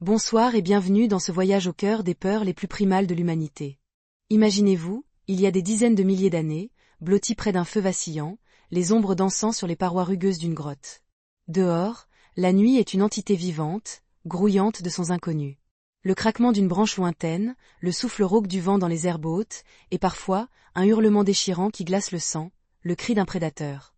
Bonsoir et bienvenue dans ce voyage au cœur des peurs les plus primales de l'humanité. Imaginez-vous, il y a des dizaines de milliers d'années, blottis près d'un feu vacillant, les ombres dansant sur les parois rugueuses d'une grotte. Dehors, la nuit est une entité vivante, grouillante de sons inconnus. Le craquement d'une branche lointaine, le souffle rauque du vent dans les herbes hautes, et parfois, un hurlement déchirant qui glace le sang, le cri d'un prédateur.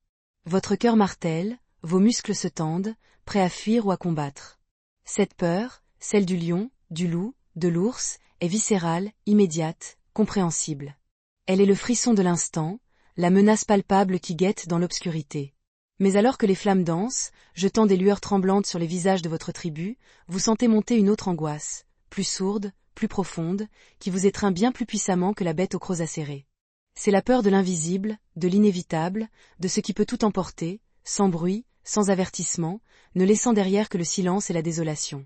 Votre cœur martèle, vos muscles se tendent, prêts à fuir ou à combattre. Cette peur, celle du lion, du loup, de l'ours, est viscérale, immédiate, compréhensible. Elle est le frisson de l'instant, la menace palpable qui guette dans l'obscurité. Mais alors que les flammes dansent, jetant des lueurs tremblantes sur les visages de votre tribu, vous sentez monter une autre angoisse, plus sourde, plus profonde, qui vous étreint bien plus puissamment que la bête aux crocs acérés. C'est la peur de l'invisible, de l'inévitable, de ce qui peut tout emporter, sans bruit, sans avertissement, ne laissant derrière que le silence et la désolation.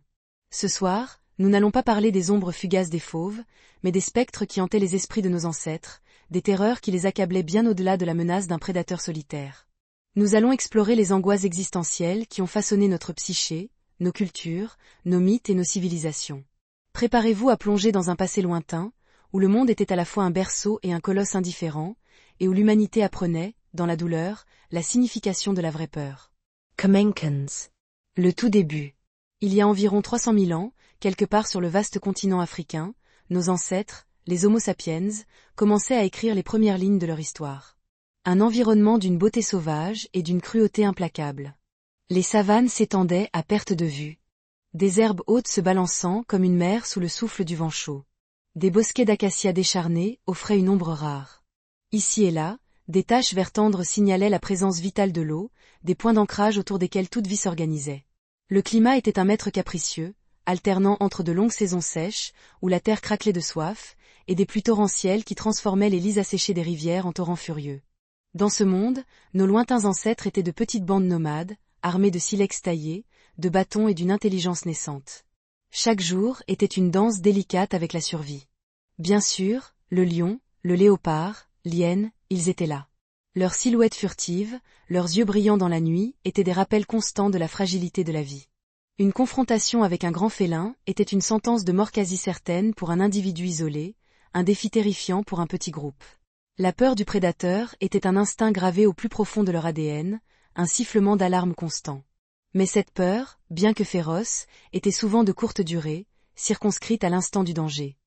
Ce soir, nous n'allons pas parler des ombres fugaces des fauves, mais des spectres qui hantaient les esprits de nos ancêtres, des terreurs qui les accablaient bien au-delà de la menace d'un prédateur solitaire. Nous allons explorer les angoisses existentielles qui ont façonné notre psyché, nos cultures, nos mythes et nos civilisations. Préparez-vous à plonger dans un passé lointain, où le monde était à la fois un berceau et un colosse indifférent, et où l'humanité apprenait, dans la douleur, la signification de la vraie peur. Kamenkans. Le tout début. Il y a environ 300 000 ans, quelque part sur le vaste continent africain, nos ancêtres, les Homo sapiens, commençaient à écrire les premières lignes de leur histoire. Un environnement d'une beauté sauvage et d'une cruauté implacable. Les savanes s'étendaient à perte de vue. Des herbes hautes se balançant comme une mer sous le souffle du vent chaud. Des bosquets d'acacias décharnés offraient une ombre rare. Ici et là, des taches vert tendre signalaient la présence vitale de l'eau, des points d'ancrage autour desquels toute vie s'organisait. Le climat était un maître capricieux, alternant entre de longues saisons sèches, où la terre craquelait de soif, et des pluies torrentielles qui transformaient les lits asséchés des rivières en torrents furieux. Dans ce monde, nos lointains ancêtres étaient de petites bandes nomades, armées de silex taillés, de bâtons et d'une intelligence naissante. Chaque jour était une danse délicate avec la survie. Bien sûr, le lion, le léopard, l'hyène, ils étaient là. Leurs silhouettes furtives, leurs yeux brillants dans la nuit, étaient des rappels constants de la fragilité de la vie. Une confrontation avec un grand félin était une sentence de mort quasi certaine pour un individu isolé, un défi terrifiant pour un petit groupe. La peur du prédateur était un instinct gravé au plus profond de leur ADN, un sifflement d'alarme constant. Mais cette peur, bien que féroce, était souvent de courte durée, circonscrite à l'instant du danger.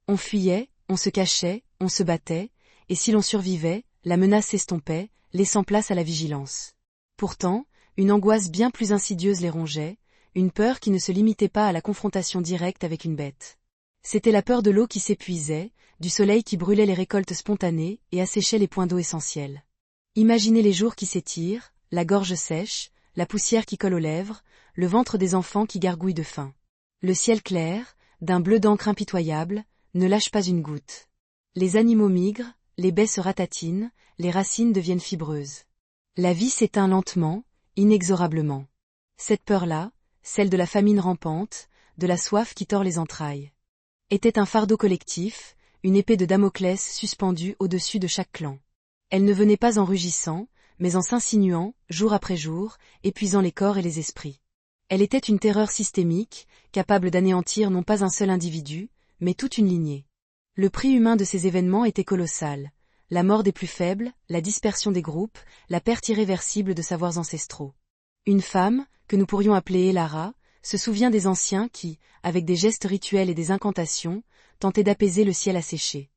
On fuyait, on se cachait, on se battait, et si l'on survivait, la menace s'estompait, laissant place à la vigilance. Pourtant, une angoisse bien plus insidieuse les rongeait, une peur qui ne se limitait pas à la confrontation directe avec une bête. C'était la peur de l'eau qui s'épuisait, du soleil qui brûlait les récoltes spontanées et asséchait les points d'eau essentiels. Imaginez les jours qui s'étirent, la gorge sèche, la poussière qui colle aux lèvres, le ventre des enfants qui gargouillent de faim. Le ciel clair, d'un bleu d'encre impitoyable, ne lâche pas une goutte. Les animaux migrent, les baies se ratatinent, les racines deviennent fibreuses. La vie s'éteint lentement, inexorablement. Cette peur-là, celle de la famine rampante, de la soif qui tord les entrailles, était un fardeau collectif, une épée de Damoclès suspendue au-dessus de chaque clan. Elle ne venait pas en rugissant, mais en s'insinuant, jour après jour, épuisant les corps et les esprits. Elle était une terreur systémique, capable d'anéantir non pas un seul individu, mais toute une lignée. Le prix humain de ces événements était colossal. La mort des plus faibles, la dispersion des groupes, la perte irréversible de savoirs ancestraux. Une femme, que nous pourrions appeler Elara, se souvient des anciens qui, avec des gestes rituels et des incantations, tentaient d'apaiser le ciel asséché.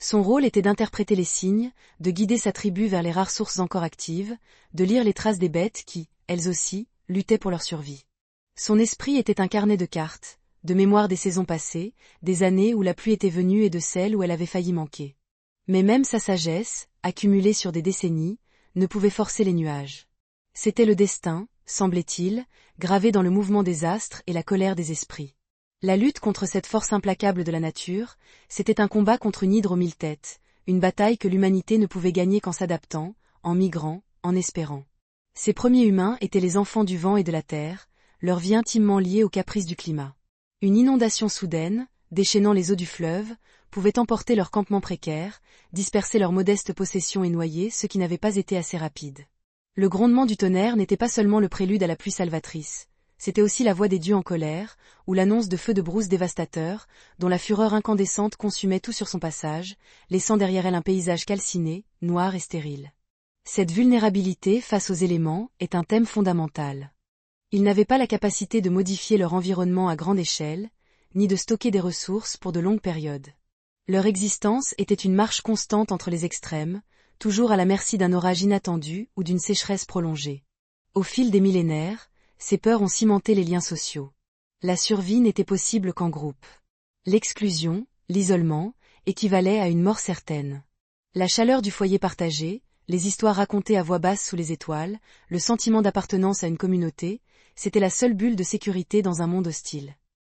Son rôle était d'interpréter les signes, de guider sa tribu vers les rares sources encore actives, de lire les traces des bêtes qui, elles aussi, luttaient pour leur survie. Son esprit était un carnet de cartes, de mémoire des saisons passées, des années où la pluie était venue et de celles où elle avait failli manquer. Mais même sa sagesse, accumulée sur des décennies, ne pouvait forcer les nuages. C'était le destin, semblait-il, gravé dans le mouvement des astres et la colère des esprits. La lutte contre cette force implacable de la nature, c'était un combat contre une hydre aux 1000 têtes, une bataille que l'humanité ne pouvait gagner qu'en s'adaptant, en migrant, en espérant. Ces premiers humains étaient les enfants du vent et de la terre, leur vie intimement liée aux caprices du climat. Une inondation soudaine, déchaînant les eaux du fleuve, pouvait emporter leurs campements précaires, disperser leurs modestes possessions et noyer ceux qui n'avaient pas été assez rapides. Le grondement du tonnerre n'était pas seulement le prélude à la pluie salvatrice, c'était aussi la voix des dieux en colère, ou l'annonce de feux de brousse dévastateurs, dont la fureur incandescente consumait tout sur son passage, laissant derrière elle un paysage calciné, noir et stérile. Cette vulnérabilité face aux éléments est un thème fondamental. Ils n'avaient pas la capacité de modifier leur environnement à grande échelle, ni de stocker des ressources pour de longues périodes. Leur existence était une marche constante entre les extrêmes, toujours à la merci d'un orage inattendu ou d'une sécheresse prolongée. Au fil des millénaires, ces peurs ont cimenté les liens sociaux. La survie n'était possible qu'en groupe. L'exclusion, l'isolement, équivalaient à une mort certaine. La chaleur du foyer partagé, les histoires racontées à voix basse sous les étoiles, le sentiment d'appartenance à une communauté, c'était la seule bulle de sécurité dans un monde hostile.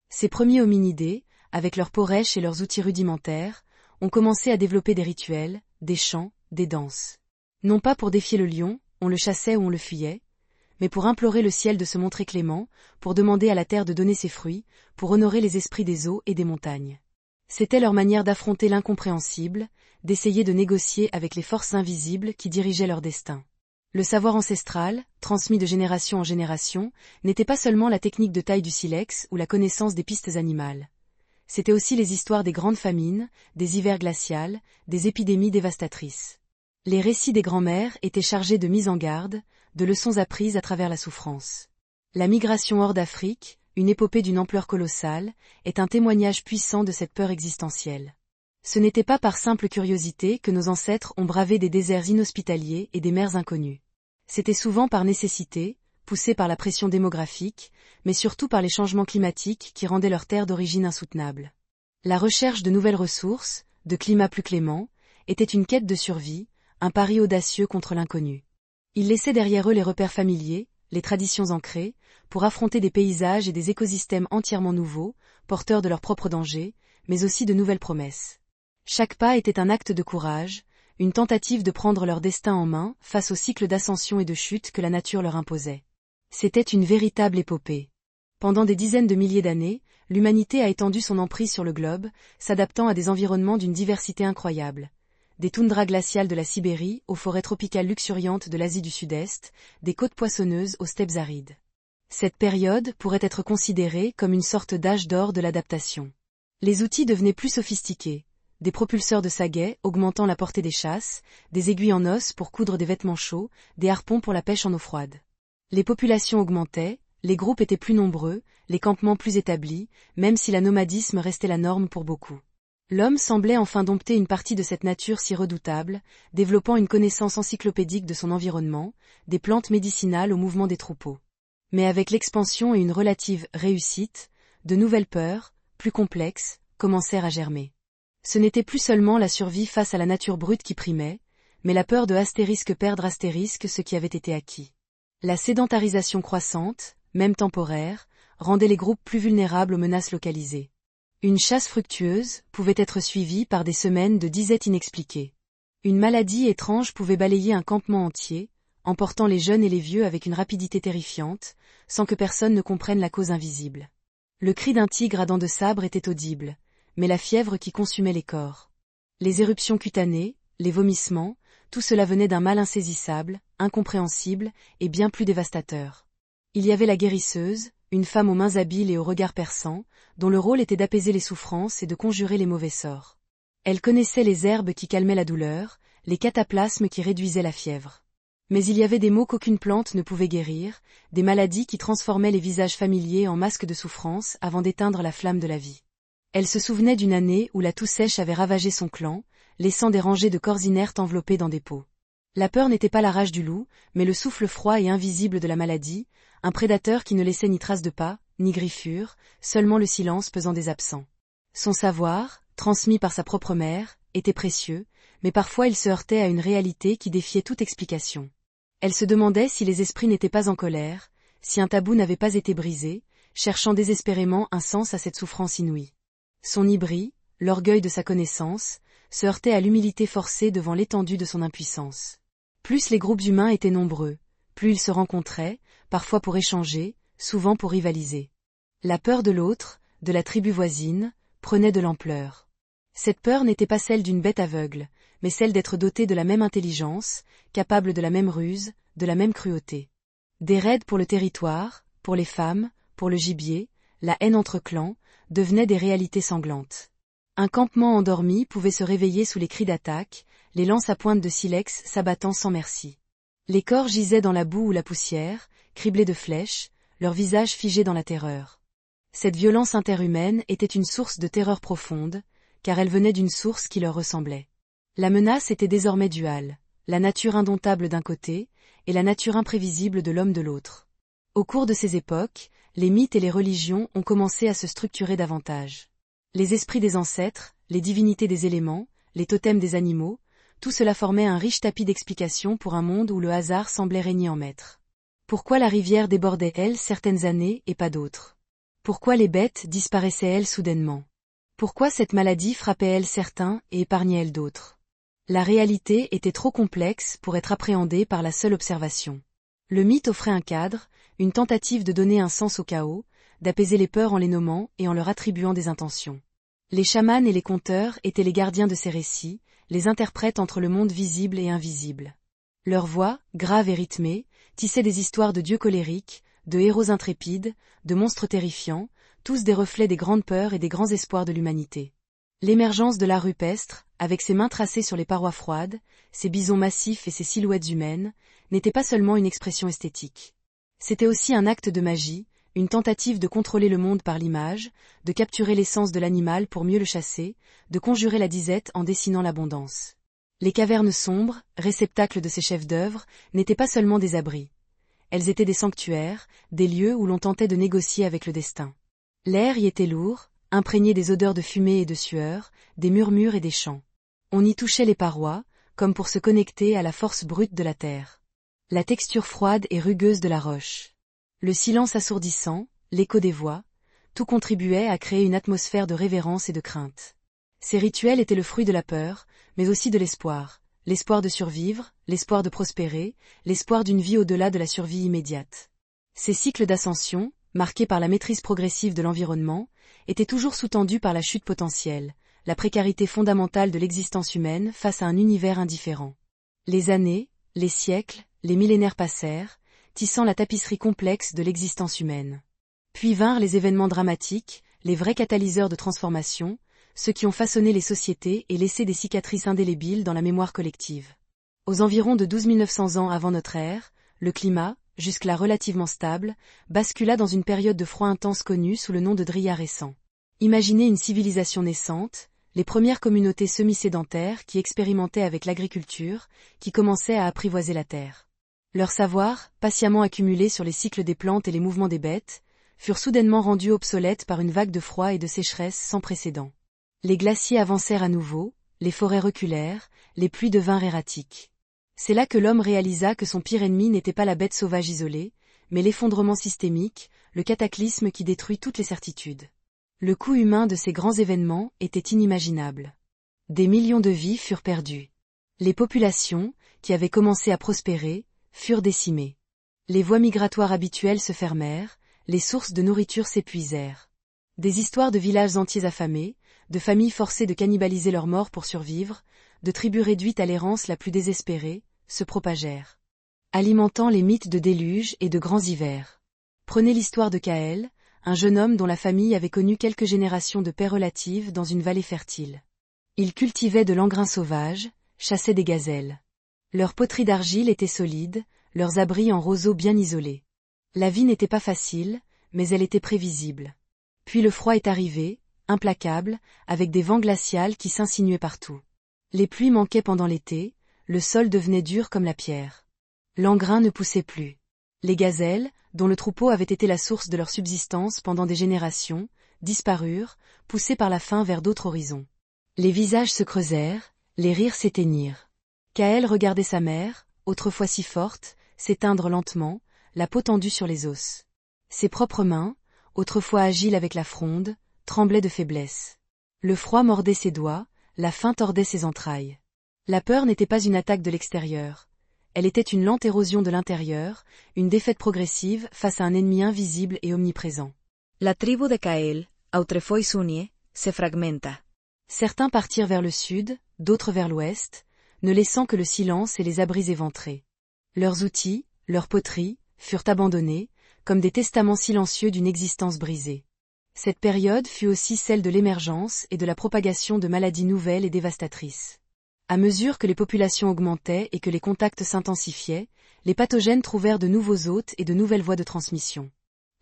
Ces premiers hominidés, avec leurs peaux rêches et leurs outils rudimentaires, ont commencé à développer des rituels, des chants, des danses. Non pas pour défier le lion, on le chassait ou on le fuyait, mais pour implorer le ciel de se montrer clément, pour demander à la terre de donner ses fruits, pour honorer les esprits des eaux et des montagnes. C'était leur manière d'affronter l'incompréhensible, d'essayer de négocier avec les forces invisibles qui dirigeaient leur destin. Le savoir ancestral, transmis de génération en génération, n'était pas seulement la technique de taille du silex ou la connaissance des pistes animales. C'était aussi les histoires des grandes famines, des hivers glacials, des épidémies dévastatrices. Les récits des grands-mères étaient chargés de mise en garde, de leçons apprises à travers la souffrance. La migration hors d'Afrique, une épopée d'une ampleur colossale, est un témoignage puissant de cette peur existentielle. Ce n'était pas par simple curiosité que nos ancêtres ont bravé des déserts inhospitaliers et des mers inconnues. C'était souvent par nécessité, poussés par la pression démographique, mais surtout par les changements climatiques qui rendaient leurs terres d'origine insoutenables. La recherche de nouvelles ressources, de climats plus cléments, était une quête de survie, un pari audacieux contre l'inconnu. Ils laissaient derrière eux les repères familiers, les traditions ancrées, pour affronter des paysages et des écosystèmes entièrement nouveaux, porteurs de leurs propres dangers, mais aussi de nouvelles promesses. Chaque pas était un acte de courage, une tentative de prendre leur destin en main face au cycle d'ascension et de chute que la nature leur imposait. C'était une véritable épopée. Pendant des dizaines de milliers d'années, l'humanité a étendu son emprise sur le globe, s'adaptant à des environnements d'une diversité incroyable. Des toundras glaciales de la Sibérie aux forêts tropicales luxuriantes de l'Asie du Sud-Est, des côtes poissonneuses aux steppes arides. Cette période pourrait être considérée comme une sorte d'âge d'or de l'adaptation. Les outils devenaient plus sophistiqués. Des propulseurs de sagaie augmentant la portée des chasses, des aiguilles en os pour coudre des vêtements chauds, des harpons pour la pêche en eau froide. Les populations augmentaient, les groupes étaient plus nombreux, les campements plus établis, même si la nomadisme restait la norme pour beaucoup. L'homme semblait enfin dompter une partie de cette nature si redoutable, développant une connaissance encyclopédique de son environnement, des plantes médicinales au mouvement des troupeaux. Mais avec l'expansion et une relative réussite, de nouvelles peurs, plus complexes, commencèrent à germer. Ce n'était plus seulement la survie face à la nature brute qui primait, mais la peur de astérisque perdre astérisque ce qui avait été acquis. La sédentarisation croissante, même temporaire, rendait les groupes plus vulnérables aux menaces localisées. Une chasse fructueuse pouvait être suivie par des semaines de disettes inexpliquées. Une maladie étrange pouvait balayer un campement entier, emportant les jeunes et les vieux avec une rapidité terrifiante, sans que personne ne comprenne la cause invisible. Le cri d'un tigre à dents de sabre était audible, mais la fièvre qui consumait les corps. Les éruptions cutanées, les vomissements, tout cela venait d'un mal insaisissable, incompréhensible et bien plus dévastateur. Il y avait la guérisseuse, une femme aux mains habiles et au regard perçant, dont le rôle était d'apaiser les souffrances et de conjurer les mauvais sorts. Elle connaissait les herbes qui calmaient la douleur, les cataplasmes qui réduisaient la fièvre. Mais il y avait des maux qu'aucune plante ne pouvait guérir, des maladies qui transformaient les visages familiers en masques de souffrance avant d'éteindre la flamme de la vie. Elle se souvenait d'une année où la toux sèche avait ravagé son clan, laissant des rangées de corps inertes enveloppés dans des pots. La peur n'était pas la rage du loup, mais le souffle froid et invisible de la maladie, un prédateur qui ne laissait ni trace de pas, ni griffure, seulement le silence pesant des absents. Son savoir, transmis par sa propre mère, était précieux, mais parfois il se heurtait à une réalité qui défiait toute explication. Elle se demandait si les esprits n'étaient pas en colère, si un tabou n'avait pas été brisé, cherchant désespérément un sens à cette souffrance inouïe. Son hybris, l'orgueil de sa connaissance, se heurtait à l'humilité forcée devant l'étendue de son impuissance. Plus les groupes humains étaient nombreux, plus ils se rencontraient, parfois pour échanger, souvent pour rivaliser. La peur de l'autre, de la tribu voisine, prenait de l'ampleur. Cette peur n'était pas celle d'une bête aveugle, mais celle d'être dotée de la même intelligence, capable de la même ruse, de la même cruauté. Des raids pour le territoire, pour les femmes, pour le gibier, la haine entre clans, devenaient des réalités sanglantes. Un campement endormi pouvait se réveiller sous les cris d'attaque, les lances à pointe de silex s'abattant sans merci. Les corps gisaient dans la boue ou la poussière, criblés de flèches, leurs visages figés dans la terreur. Cette violence interhumaine était une source de terreur profonde, car elle venait d'une source qui leur ressemblait. La menace était désormais duale, la nature indomptable d'un côté, et la nature imprévisible de l'homme de l'autre. Au cours de ces époques, les mythes et les religions ont commencé à se structurer davantage. Les esprits des ancêtres, les divinités des éléments, les totems des animaux, tout cela formait un riche tapis d'explications pour un monde où le hasard semblait régner en maître. Pourquoi la rivière débordait elle certaines années et pas d'autres? Pourquoi les bêtes disparaissaient elles soudainement? Pourquoi cette maladie frappait elle certains et épargnait elle d'autres? La réalité était trop complexe pour être appréhendée par la seule observation. Le mythe offrait un cadre, une tentative de donner un sens au chaos, d'apaiser les peurs en les nommant et en leur attribuant des intentions. Les chamans et les conteurs étaient les gardiens de ces récits, les interprètes entre le monde visible et invisible. Leur voix, grave et rythmée, tissait des histoires de dieux colériques, de héros intrépides, de monstres terrifiants, tous des reflets des grandes peurs et des grands espoirs de l'humanité. L'émergence de l'art rupestre, avec ses mains tracées sur les parois froides, ses bisons massifs et ses silhouettes humaines, n'était pas seulement une expression esthétique. C'était aussi un acte de magie, une tentative de contrôler le monde par l'image, de capturer l'essence de l'animal pour mieux le chasser, de conjurer la disette en dessinant l'abondance. Les cavernes sombres, réceptacles de ces chefs-d'œuvre, n'étaient pas seulement des abris. Elles étaient des sanctuaires, des lieux où l'on tentait de négocier avec le destin. L'air y était lourd, imprégné des odeurs de fumée et de sueur, des murmures et des chants. On y touchait les parois, comme pour se connecter à la force brute de la terre. La texture froide et rugueuse de la roche. Le silence assourdissant, l'écho des voix, tout contribuait à créer une atmosphère de révérence et de crainte. Ces rituels étaient le fruit de la peur, mais aussi de l'espoir. L'espoir de survivre, l'espoir de prospérer, l'espoir d'une vie au-delà de la survie immédiate. Ces cycles d'ascension, marqués par la maîtrise progressive de l'environnement, étaient toujours sous-tendus par la chute potentielle, la précarité fondamentale de l'existence humaine face à un univers indifférent. Les années, les siècles, les millénaires passèrent, tissant la tapisserie complexe de l'existence humaine. Puis vinrent les événements dramatiques, les vrais catalyseurs de transformation, ceux qui ont façonné les sociétés et laissé des cicatrices indélébiles dans la mémoire collective. Aux environs de 12 900 ans avant notre ère, le climat, jusque-là relativement stable, bascula dans une période de froid intense connue sous le nom de Dryas récent. Imaginez une civilisation naissante, les premières communautés semi-sédentaires qui expérimentaient avec l'agriculture, qui commençaient à apprivoiser la terre. Leur savoir, patiemment accumulé sur les cycles des plantes et les mouvements des bêtes, furent soudainement rendus obsolètes par une vague de froid et de sécheresse sans précédent. Les glaciers avancèrent à nouveau, les forêts reculèrent, les pluies devinrent erratiques. C'est là que l'homme réalisa que son pire ennemi n'était pas la bête sauvage isolée, mais l'effondrement systémique, le cataclysme qui détruit toutes les certitudes. Le coût humain de ces grands événements était inimaginable. Des millions de vies furent perdues. Les populations, qui avaient commencé à prospérer, furent décimées. Les voies migratoires habituelles se fermèrent, les sources de nourriture s'épuisèrent. Des histoires de villages entiers affamés, de familles forcées de cannibaliser leurs morts pour survivre, de tribus réduites à l'errance la plus désespérée, se propagèrent, alimentant les mythes de déluges et de grands hivers. Prenez l'histoire de Kaël, un jeune homme dont la famille avait connu quelques générations de paix relative dans une vallée fertile. Il cultivait de l'engrais sauvage, chassait des gazelles. Leurs poteries d'argile étaient solides, leurs abris en roseaux bien isolés. La vie n'était pas facile, mais elle était prévisible. Puis le froid est arrivé, implacable, avec des vents glacials qui s'insinuaient partout. Les pluies manquaient pendant l'été, le sol devenait dur comme la pierre. L'engrais ne poussait plus. Les gazelles, dont le troupeau avait été la source de leur subsistance pendant des générations, disparurent, poussées par la faim vers d'autres horizons. Les visages se creusèrent, les rires s'éteignirent. Kaël regardait sa mère, autrefois si forte, s'éteindre lentement, la peau tendue sur les os. Ses propres mains, autrefois agiles avec la fronde, tremblaient de faiblesse. Le froid mordait ses doigts, la faim tordait ses entrailles. La peur n'était pas une attaque de l'extérieur. Elle était une lente érosion de l'intérieur, une défaite progressive face à un ennemi invisible et omniprésent. La tribu de Kaël, autrefois unie, se fragmenta. Certains partirent vers le sud, d'autres vers l'ouest, ne laissant que le silence et les abris éventrés. Leurs outils, leurs poteries, furent abandonnés, comme des testaments silencieux d'une existence brisée. Cette période fut aussi celle de l'émergence et de la propagation de maladies nouvelles et dévastatrices. À mesure que les populations augmentaient et que les contacts s'intensifiaient, les pathogènes trouvèrent de nouveaux hôtes et de nouvelles voies de transmission.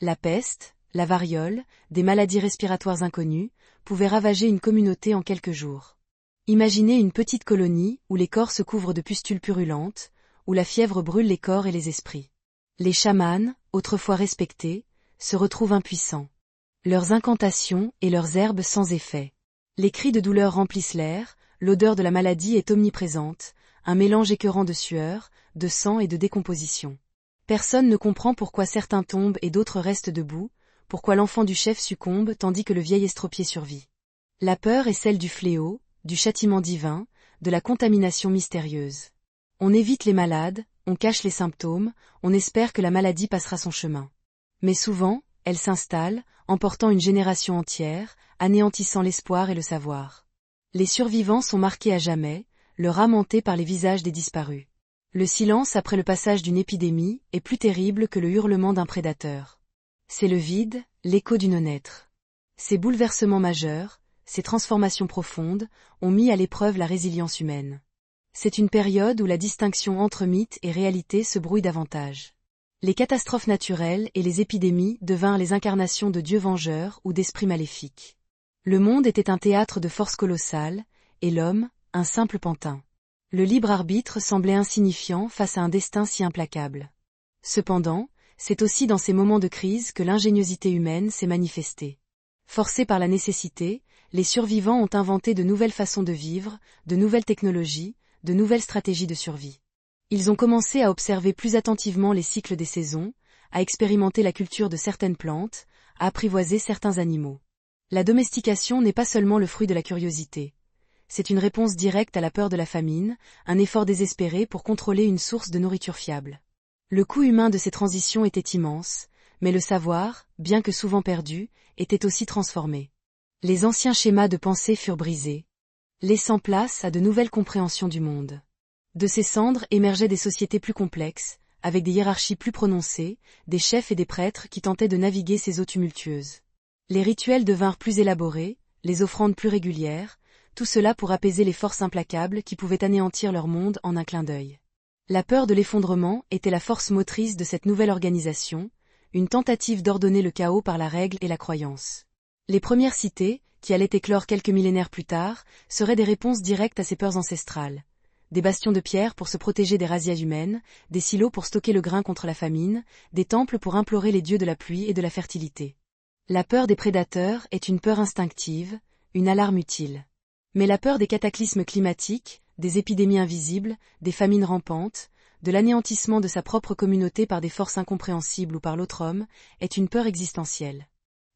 La peste, la variole, des maladies respiratoires inconnues, pouvaient ravager une communauté en quelques jours. Imaginez une petite colonie où les corps se couvrent de pustules purulentes, où la fièvre brûle les corps et les esprits. Les chamans, autrefois respectés, se retrouvent impuissants. Leurs incantations et leurs herbes sans effet. Les cris de douleur remplissent l'air, l'odeur de la maladie est omniprésente, un mélange écœurant de sueur, de sang et de décomposition. Personne ne comprend pourquoi certains tombent et d'autres restent debout, pourquoi l'enfant du chef succombe tandis que le vieil estropié survit. La peur est celle du fléau, du châtiment divin, de la contamination mystérieuse. On évite les malades, on cache les symptômes, on espère que la maladie passera son chemin. Mais souvent, elle s'installe, emportant une génération entière, anéantissant l'espoir et le savoir. Les survivants sont marqués à jamais, leur âme hantée par les visages des disparus. Le silence après le passage d'une épidémie est plus terrible que le hurlement d'un prédateur. C'est le vide, l'écho du non-être. Ces bouleversements majeurs, ces transformations profondes, ont mis à l'épreuve la résilience humaine. C'est une période où la distinction entre mythe et réalité se brouille davantage. Les catastrophes naturelles et les épidémies devinrent les incarnations de dieux vengeurs ou d'esprits maléfiques. Le monde était un théâtre de force colossale, et l'homme, un simple pantin. Le libre arbitre semblait insignifiant face à un destin si implacable. Cependant, c'est aussi dans ces moments de crise que l'ingéniosité humaine s'est manifestée. Forcés par la nécessité, les survivants ont inventé de nouvelles façons de vivre, de nouvelles technologies, de nouvelles stratégies de survie. Ils ont commencé à observer plus attentivement les cycles des saisons, à expérimenter la culture de certaines plantes, à apprivoiser certains animaux. La domestication n'est pas seulement le fruit de la curiosité. C'est une réponse directe à la peur de la famine, un effort désespéré pour contrôler une source de nourriture fiable. Le coût humain de ces transitions était immense, mais le savoir, bien que souvent perdu, était aussi transformé. Les anciens schémas de pensée furent brisés, laissant place à de nouvelles compréhensions du monde. De ces cendres émergeaient des sociétés plus complexes, avec des hiérarchies plus prononcées, des chefs et des prêtres qui tentaient de naviguer ces eaux tumultueuses. Les rituels devinrent plus élaborés, les offrandes plus régulières, tout cela pour apaiser les forces implacables qui pouvaient anéantir leur monde en un clin d'œil. La peur de l'effondrement était la force motrice de cette nouvelle organisation, une tentative d'ordonner le chaos par la règle et la croyance. Les premières cités, qui allaient éclore quelques millénaires plus tard, seraient des réponses directes à ces peurs ancestrales. Des bastions de pierre pour se protéger des razzias humaines, des silos pour stocker le grain contre la famine, des temples pour implorer les dieux de la pluie et de la fertilité. La peur des prédateurs est une peur instinctive, une alarme utile. Mais la peur des cataclysmes climatiques, des épidémies invisibles, des famines rampantes, de l'anéantissement de sa propre communauté par des forces incompréhensibles ou par l'autre homme, est une peur existentielle.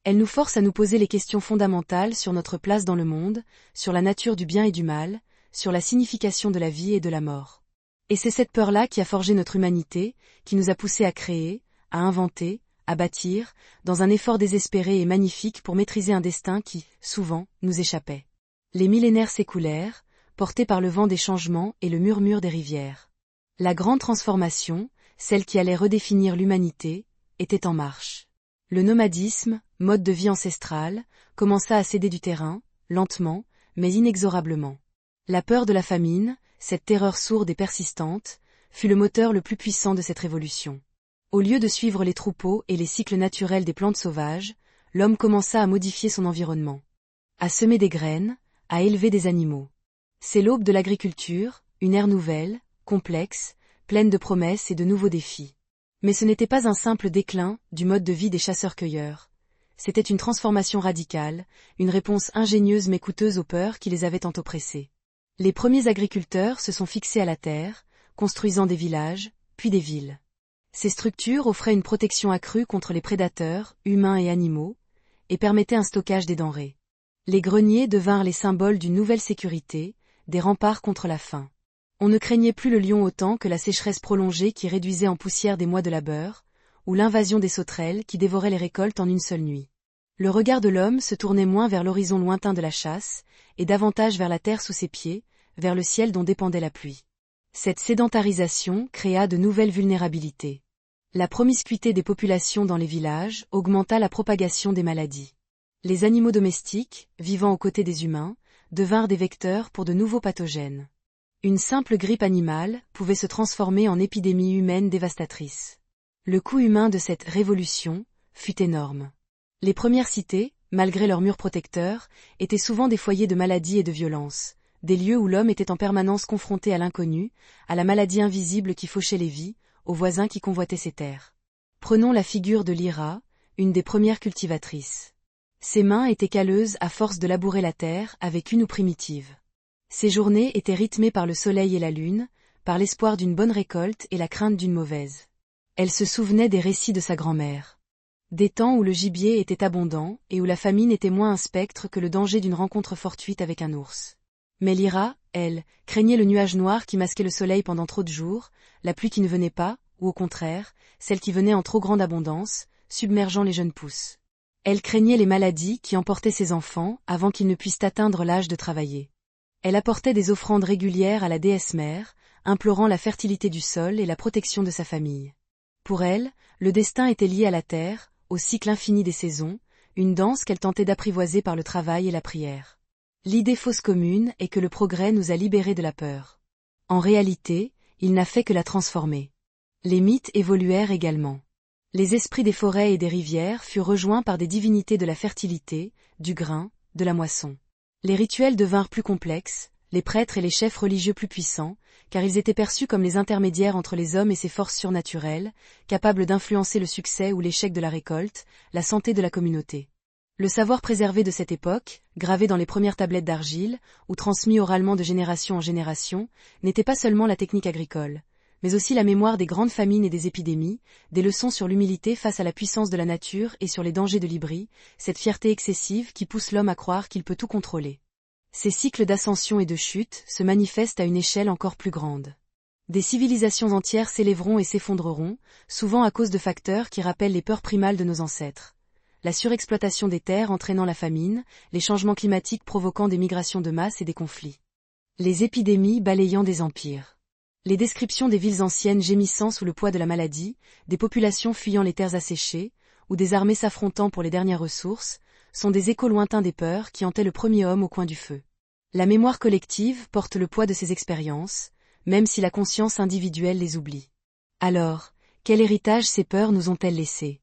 Elle nous force à nous poser les questions fondamentales sur notre place dans le monde, sur la nature du bien et du mal, sur la signification de la vie et de la mort. Et c'est cette peur-là qui a forgé notre humanité, qui nous a poussés à créer, à inventer, à bâtir, dans un effort désespéré et magnifique pour maîtriser un destin qui, souvent, nous échappait. Les millénaires s'écoulèrent, portés par le vent des changements et le murmure des rivières. La grande transformation, celle qui allait redéfinir l'humanité, était en marche. Le nomadisme, mode de vie ancestral, commença à céder du terrain, lentement, mais inexorablement. La peur de la famine, cette terreur sourde et persistante, fut le moteur le plus puissant de cette révolution. Au lieu de suivre les troupeaux et les cycles naturels des plantes sauvages, l'homme commença à modifier son environnement. À semer des graines, à élever des animaux. C'est l'aube de l'agriculture, une ère nouvelle, complexe, pleine de promesses et de nouveaux défis. Mais ce n'était pas un simple déclin du mode de vie des chasseurs-cueilleurs. C'était une transformation radicale, une réponse ingénieuse mais coûteuse aux peurs qui les avaient tant oppressés. Les premiers agriculteurs se sont fixés à la terre, construisant des villages, puis des villes. Ces structures offraient une protection accrue contre les prédateurs, humains et animaux, et permettaient un stockage des denrées. Les greniers devinrent les symboles d'une nouvelle sécurité, des remparts contre la faim. On ne craignait plus le lion autant que la sécheresse prolongée qui réduisait en poussière des mois de labeur, ou l'invasion des sauterelles qui dévoraient les récoltes en une seule nuit. Le regard de l'homme se tournait moins vers l'horizon lointain de la chasse, et davantage vers la terre sous ses pieds, vers le ciel dont dépendait la pluie. Cette sédentarisation créa de nouvelles vulnérabilités. La promiscuité des populations dans les villages augmenta la propagation des maladies. Les animaux domestiques, vivant aux côtés des humains, devinrent des vecteurs pour de nouveaux pathogènes. Une simple grippe animale pouvait se transformer en épidémie humaine dévastatrice. Le coût humain de cette révolution fut énorme. Les premières cités, malgré leurs murs protecteurs, étaient souvent des foyers de maladies et de violence, des lieux où l'homme était en permanence confronté à l'inconnu, à la maladie invisible qui fauchait les vies, aux voisins qui convoitaient ses terres. Prenons la figure de Lyra, une des premières cultivatrices. Ses mains étaient calleuses à force de labourer la terre avec une ou primitive. Ses journées étaient rythmées par le soleil et la lune, par l'espoir d'une bonne récolte et la crainte d'une mauvaise. Elle se souvenait des récits de sa grand-mère. Des temps où le gibier était abondant et où la famine était moins un spectre que le danger d'une rencontre fortuite avec un ours. Mais Lyra, elle, craignait le nuage noir qui masquait le soleil pendant trop de jours, la pluie qui ne venait pas, ou au contraire, celle qui venait en trop grande abondance, submergeant les jeunes pousses. Elle craignait les maladies qui emportaient ses enfants avant qu'ils ne puissent atteindre l'âge de travailler. Elle apportait des offrandes régulières à la déesse mère, implorant la fertilité du sol et la protection de sa famille. Pour elle, le destin était lié à la terre, au cycle infini des saisons, une danse qu'elle tentait d'apprivoiser par le travail et la prière. L'idée fausse commune est que le progrès nous a libérés de la peur. En réalité, il n'a fait que la transformer. Les mythes évoluèrent également. Les esprits des forêts et des rivières furent rejoints par des divinités de la fertilité, du grain, de la moisson. Les rituels devinrent plus complexes, les prêtres et les chefs religieux plus puissants, car ils étaient perçus comme les intermédiaires entre les hommes et ces forces surnaturelles, capables d'influencer le succès ou l'échec de la récolte, la santé de la communauté. Le savoir préservé de cette époque, gravé dans les premières tablettes d'argile, ou transmis oralement de génération en génération, n'était pas seulement la technique agricole, mais aussi la mémoire des grandes famines et des épidémies, des leçons sur l'humilité face à la puissance de la nature et sur les dangers de l'hybris, cette fierté excessive qui pousse l'homme à croire qu'il peut tout contrôler. Ces cycles d'ascension et de chute se manifestent à une échelle encore plus grande. Des civilisations entières s'élèveront et s'effondreront, souvent à cause de facteurs qui rappellent les peurs primales de nos ancêtres. La surexploitation des terres entraînant la famine, les changements climatiques provoquant des migrations de masse et des conflits. Les épidémies balayant des empires. Les descriptions des villes anciennes gémissant sous le poids de la maladie, des populations fuyant les terres asséchées, ou des armées s'affrontant pour les dernières ressources, sont des échos lointains des peurs qui hantaient le premier homme au coin du feu. La mémoire collective porte le poids de ces expériences, même si la conscience individuelle les oublie. Alors, quel héritage ces peurs nous ont-elles laissé ?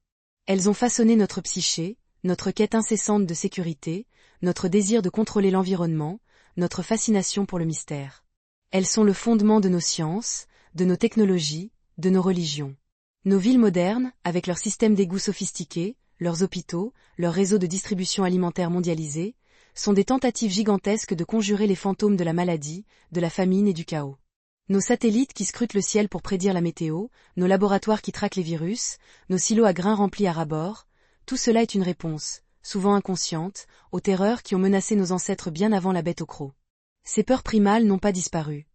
Elles ont façonné notre psyché, notre quête incessante de sécurité, notre désir de contrôler l'environnement, notre fascination pour le mystère. Elles sont le fondement de nos sciences, de nos technologies, de nos religions. Nos villes modernes, avec leurs systèmes d'égouts sophistiqués, leurs hôpitaux, leurs réseaux de distribution alimentaire mondialisés, sont des tentatives gigantesques de conjurer les fantômes de la maladie, de la famine et du chaos. Nos satellites qui scrutent le ciel pour prédire la météo, nos laboratoires qui traquent les virus, nos silos à grains remplis à ras-bord, tout cela est une réponse, souvent inconsciente, aux terreurs qui ont menacé nos ancêtres bien avant la bête au croc. Ces peurs primales n'ont pas disparu.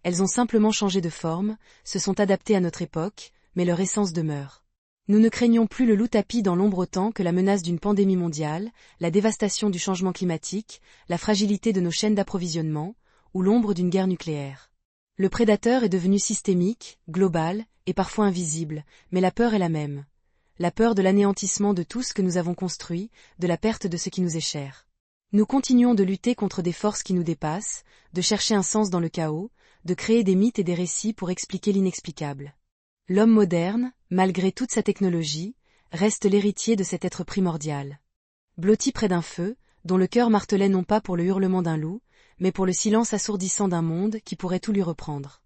Elles ont simplement changé de forme, se sont adaptées à notre époque, mais leur essence demeure. Nous ne craignons plus le loup-tapis dans l'ombre autant que la menace d'une pandémie mondiale, la dévastation du changement climatique, la fragilité de nos chaînes d'approvisionnement, ou l'ombre d'une guerre nucléaire. Le prédateur est devenu systémique, global, et parfois invisible, mais la peur est la même. La peur de l'anéantissement de tout ce que nous avons construit, de la perte de ce qui nous est cher. Nous continuons de lutter contre des forces qui nous dépassent, de chercher un sens dans le chaos, de créer des mythes et des récits pour expliquer l'inexplicable. L'homme moderne, malgré toute sa technologie, reste l'héritier de cet être primordial. Blotti près d'un feu, dont le cœur martelait non pas pour le hurlement d'un loup, mais pour le silence assourdissant d'un monde qui pourrait tout lui reprendre.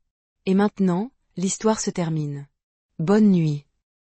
Et maintenant, l'histoire se termine. Bonne nuit.